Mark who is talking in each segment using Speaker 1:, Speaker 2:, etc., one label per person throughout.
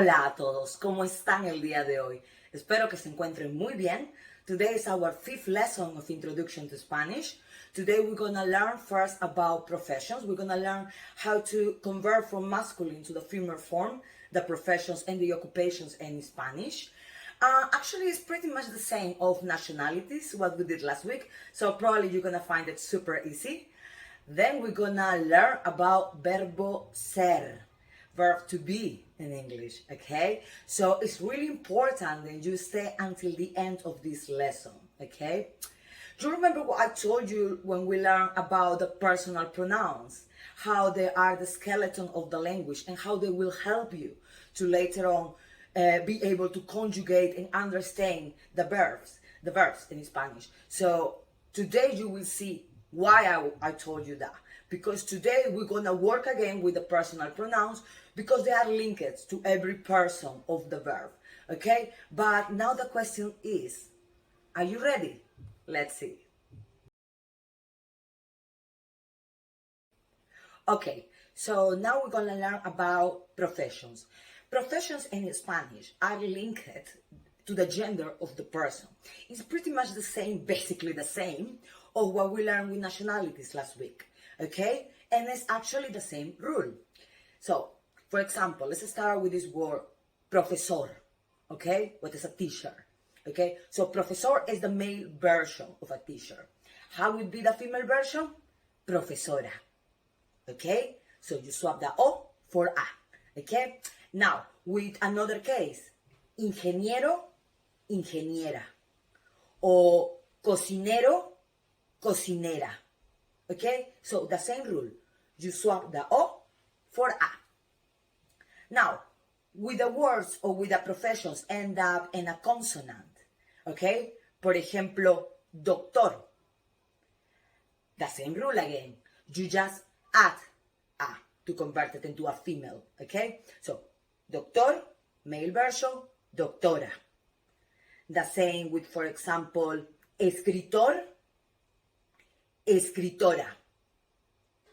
Speaker 1: Hola a todos, ¿cómo están el día de hoy? Espero que se encuentren muy bien. Today is our fifth lesson of Introduction to Spanish. Today we're going to learn first about professions. We're going to learn how to convert from masculine to the female form, the professions and the occupations in Spanish. Actually, it's pretty much the same of nationalities, what we did last week, so probably you're going to find it super easy. Then we're going to learn about verbo ser, verb to be in English, okay? So it's really important that you stay until the end of this lesson, okay? Do you remember what I told you when we learned about the personal pronouns? How they are the skeleton of the language and how they will help you to later on be able to conjugate and understand the verbs in Spanish. So today you will see why I told you that. Because today we're going to work again with the personal pronouns because they are linked to every person of the verb. Okay? But now the question is, are you ready? Let's see. Okay, so now we're going to learn about professions. Professions in Spanish are linked to the gender of the person. It's pretty much the same, basically the same, of what we learned with nationalities last week, okay? And it's actually the same rule. So, for example, let's start with this word, profesor, okay? What is a teacher, okay? So, profesor is the male version of a teacher. How would be the female version? Profesora, okay? So, you swap the O for A, okay? Now, with another case, ingeniero, ingeniera, o cocinero, cocinera, okay? So the same rule, you swap the O for A. Now, with the words or with the professions end up in a consonant, okay? Por ejemplo, doctor. The same rule again, you just add A to convert it into a female, okay? So, doctor, male version, doctora. The same with, for example, escritor, escritora.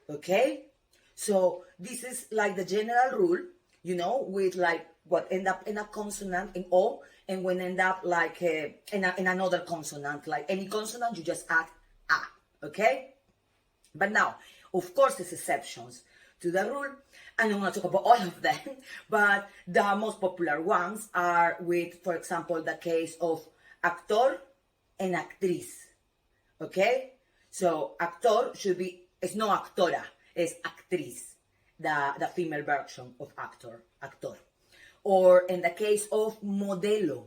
Speaker 1: Okay? So this is like the general rule, you know, with like what end up in a consonant in O and when end up like in another consonant. Like any consonant, you just add A. Okay? But now, of course, there's exceptions to the rule. I don't want to talk about all of them, but the most popular ones are with, for example, the case of actor and actriz. Okay? So, actor should be, it's no actora, it's actriz, the female version of actor. Or in the case of modelo,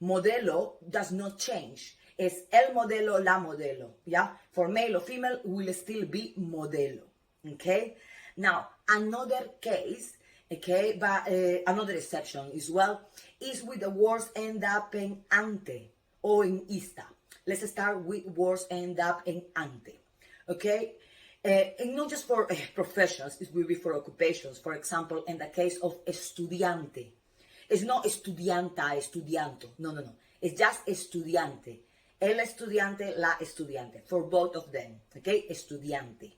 Speaker 1: modelo does not change. It's el modelo, la modelo, yeah? For male or female, will still be modelo, okay? Now, another case, okay, but another exception as well, is with the words end up in ante or in ista. Let's start with words end up in ante, okay? And not just for professions, it will be for occupations. For example, in the case of estudiante. It's not estudianta, estudianto. No. It's just estudiante. El estudiante, la estudiante. For both of them, okay? Estudiante.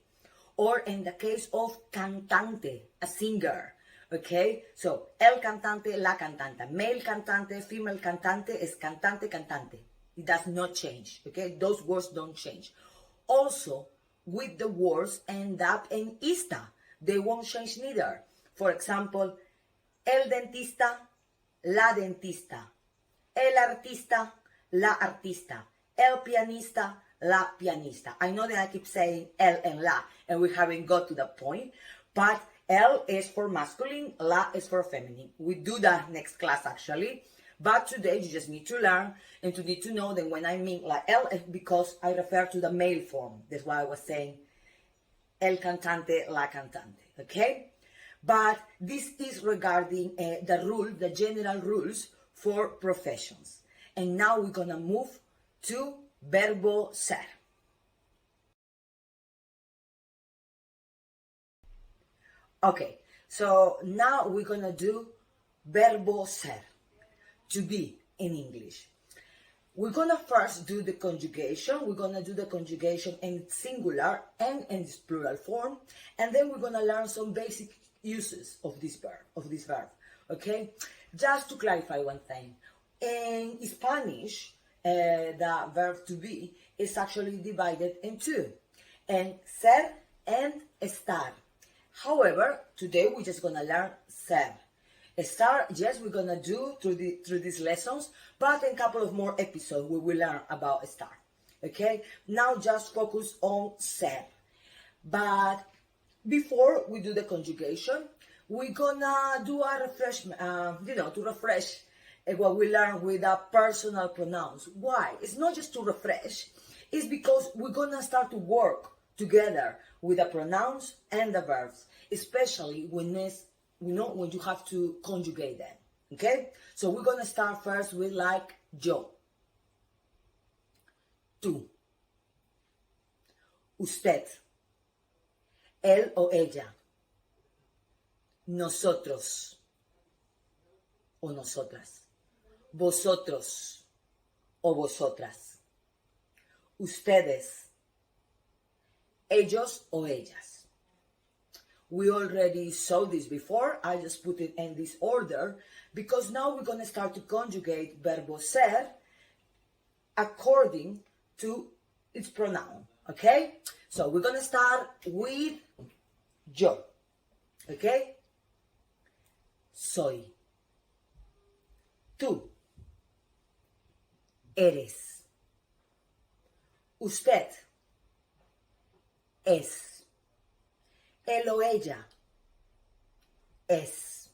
Speaker 1: Or in the case of cantante, a singer, okay? So, el cantante, la cantante. Male cantante, female cantante is cantante, cantante. It does not change, okay? Those words don't change. Also, with the words end up in ista. They won't change neither. For example, el dentista, la dentista. El artista, la artista. El pianista, la pianista. I know that I keep saying el and la, and we haven't got to the point, but el is for masculine, la is for feminine. We do that next class actually, but today you just need to learn and to need to know that when I mean like el is because I refer to the male form. That's why I was saying el cantante, la cantante, okay? But this is regarding the general rules for professions. And now we're gonna move to verbo ser. Okay, so now we're gonna do verbo ser, to be in English. We're gonna first do the conjugation. We're gonna do the conjugation in singular and in its plural form, and then we're gonna learn some basic uses of this verb. Okay, Just to clarify one thing, in Spanish, the verb to be is actually divided in two, and ser and estar. However, today we're just gonna learn ser. Estar, yes, we're gonna do through these lessons, but in a couple of more episodes we will learn about estar. Okay, now just focus on ser. But before we do the conjugation, we're gonna do a refreshment, to refresh what we learned with the personal pronouns. Why? It's not just to refresh, it's because we're gonna start to work together with the pronouns and the verbs, especially when when you have to conjugate them. Okay? So we're gonna start first with like yo, tú, usted, él o ella, nosotros o nosotras, vosotros o vosotras, ustedes, ellos o ellas. We already saw this before. I just put it in this order because now we're going to start to conjugate verbo ser according to its pronoun. Okay? So we're going to start with yo. Okay? Soy. Tú. Eres. Usted. Es. Él o ella es.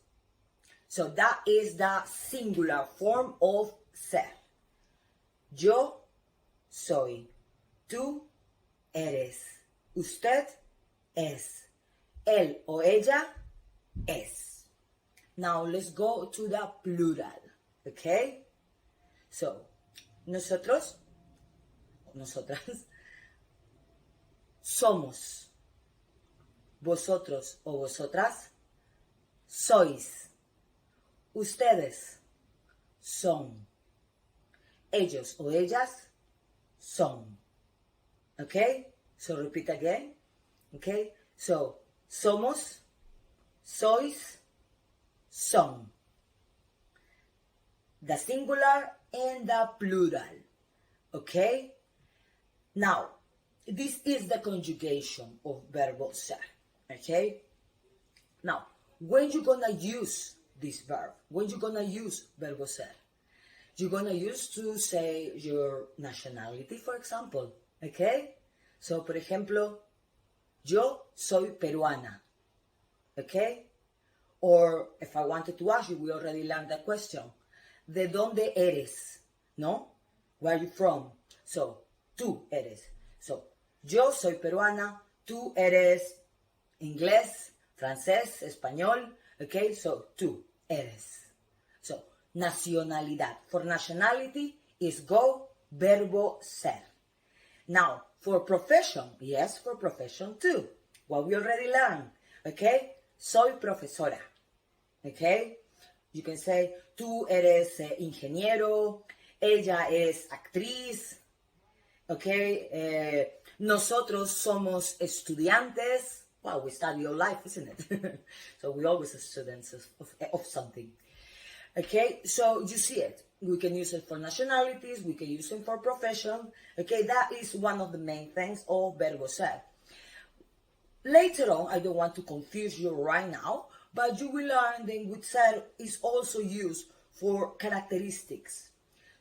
Speaker 1: So that is the singular form of ser. Yo soy. Tú eres. Usted es. Él o ella es. Now let's go to the plural. Okay? So, nosotros, nosotras, somos. Vosotros o vosotras sois. Ustedes son. Ellos o ellas son. Okay? So repeat again. Okay? So, somos, sois, son. The singular and the plural. Okay? Now, this is the conjugation of verbo ser. Okay? Now, when you're gonna use this verb, when you're gonna use verbo ser, you're gonna use to say your nationality, for example. Okay? So, por ejemplo, yo soy peruana. Okay? Or if I wanted to ask you, we already learned that question. ¿De dónde eres? No? Where are you from? So, tú eres. So, yo soy peruana, tú eres inglés, francés, español. Okay, so tú eres. So, nacionalidad. For nationality is go, verbo ser. Now, for profession, yes, for profession too. What we already learned. Okay, soy profesora. Okay, you can say tú eres ingeniero, ella es actriz. Okay, nosotros somos estudiantes. Wow, we study all life, isn't it? So we always are students of something. Okay, so you see it. We can use it for nationalities, we can use it for profession. Okay, that is one of the main things of verbo ser. Later on, I don't want to confuse you right now, but you will learn that with ser is also used for characteristics,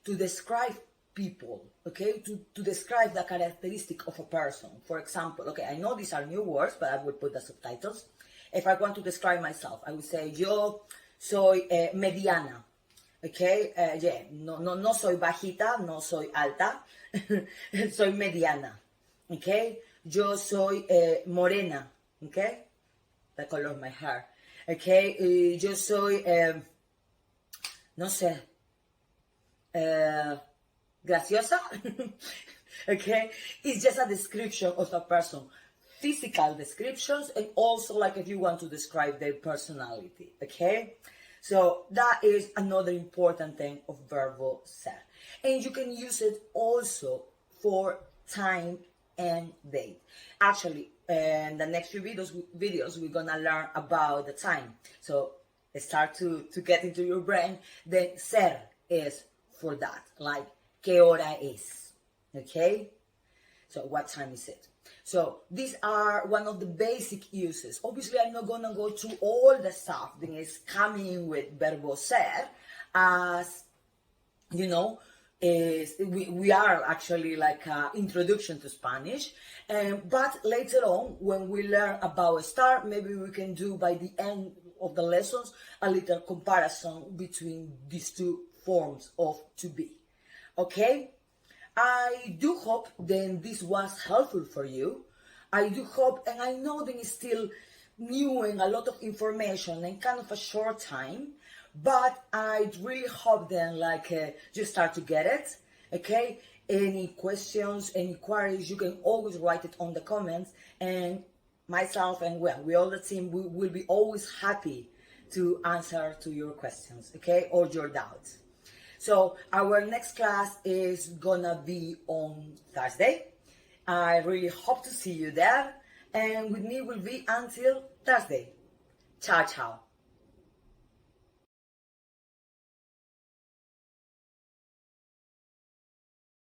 Speaker 1: to describe people, okay, to describe the characteristic of a person. For example, okay, I know these are new words, but I will put the subtitles. If I want to describe myself, I would say, yo soy mediana, okay, no soy bajita, no soy alta, soy mediana, okay, yo soy morena, okay, the color of my hair, okay, yo soy, no sé, graciosa. Okay, it's just a description of a person, physical descriptions, and also like if you want to describe their personality. Okay, so that is another important thing of verbo ser, and you can use it also for time and date. Actually, in the next few videos we're gonna learn about the time. So start to get into your brain, then ser is for that, like ¿qué hora es? Okay? So what time is it? So these are one of the basic uses. Obviously, I'm not gonna go through all the stuff that is coming with verbo ser, as you know, we are actually like an introduction to Spanish. But later on, when we learn about estar, maybe we can do by the end of the lessons a little comparison between these two forms of to be. Okay? I do hope then this was helpful for you. I do hope, and I know that it's still new and a lot of information and kind of a short time, but I really hope then you start to get it. Okay? Any questions, any queries, you can always write it on the comments, and myself and we all the team, we will be always happy to answer to your questions, okay, or your doubts. So our next class is gonna be on Thursday. I really hope to see you there, and with me will be until Thursday. Ciao, ciao.